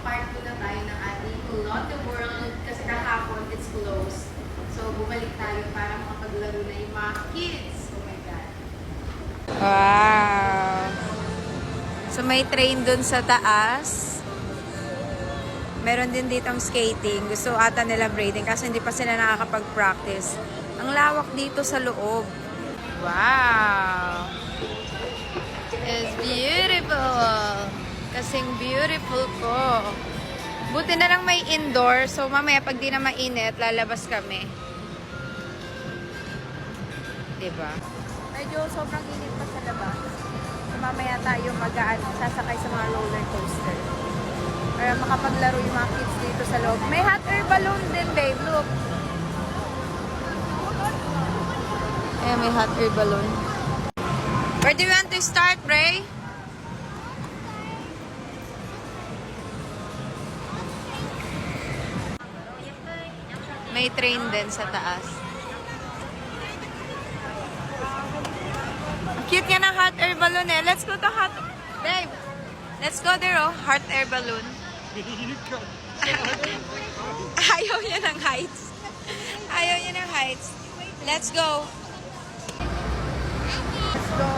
part 2 na tayo ng ating Lotte World kasi kahapon it's closed. So, bumalik tayo para makapaglaro na yung mga kids. Oh my God. Wow! So, may train dun sa taas. Meron din ditong skating. Gusto ata nila braiding kasi hindi pa sila nakakapag-practice. Ang lawak dito sa loob. Wow! It's beautiful! Kasing beautiful ko. Buti na lang may indoor. So, mamaya pag di na mainit, lalabas kami. Diba? Medyo sobrang init pa sa labas. So, mamaya tayo sasakay sa mga roller coaster. Para makapaglaro yung mga kids dito sa loob. May hot air balloon din, babe. Look. Ayan, may hot air balloon. Where do you want to start, Ray? May train din sa taas. Cute nga ng hot air balloon eh. Let's go to hot... Babe, let's go there oh. Hot air balloon. Ayaw niya ng heights. Ayaw niya ng heights. Let's go. Let's go.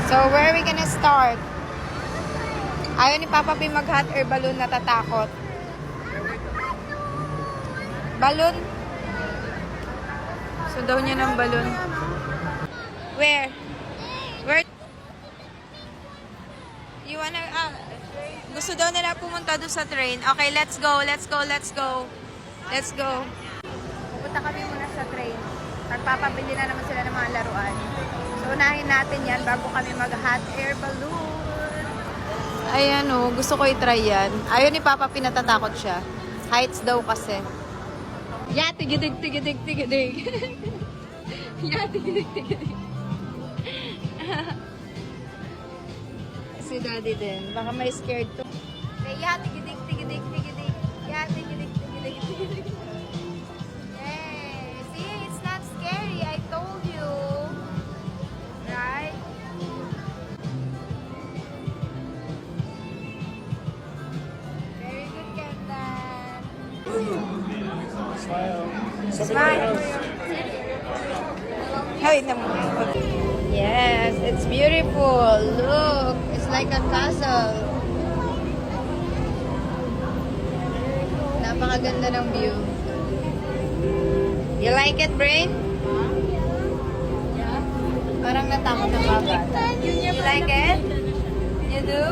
So, where are we gonna start? Ayaw ni Papa P mag-hot air balloon, natatakot. Balloon? So, daw niya ng balloon. Where? Where? You wanna... gusto daw nila pumunta doon sa train. Okay, let's go, let's go, let's go. Let's go. Pupunta kami muna sa train. Magpapabili na naman sila ng mga laruan. So, unahin natin yan bago kami mag-hot air balloon. Ayan o, gusto ko i-try yan. Ayaw ni Papa, pinatatakot siya. Heights daw kasi. Yeah, tigidig, tigidig, tigidig. Yeah, tigidig, tigidig. Si Daddy din. Baka may scared to. Yeah, tigidig, tigidig, tigidig. Yeah, tigidig, tigidig, tigidig. Yay! See, it's not scary. I told you. Right? Very good, Kendan. Smile. Wait naman. Yes, it's beautiful. Look, it's like a castle. Napakaganda ng view. You like it, Brain? Yeah. Parang natakot na baba. You like it? You do?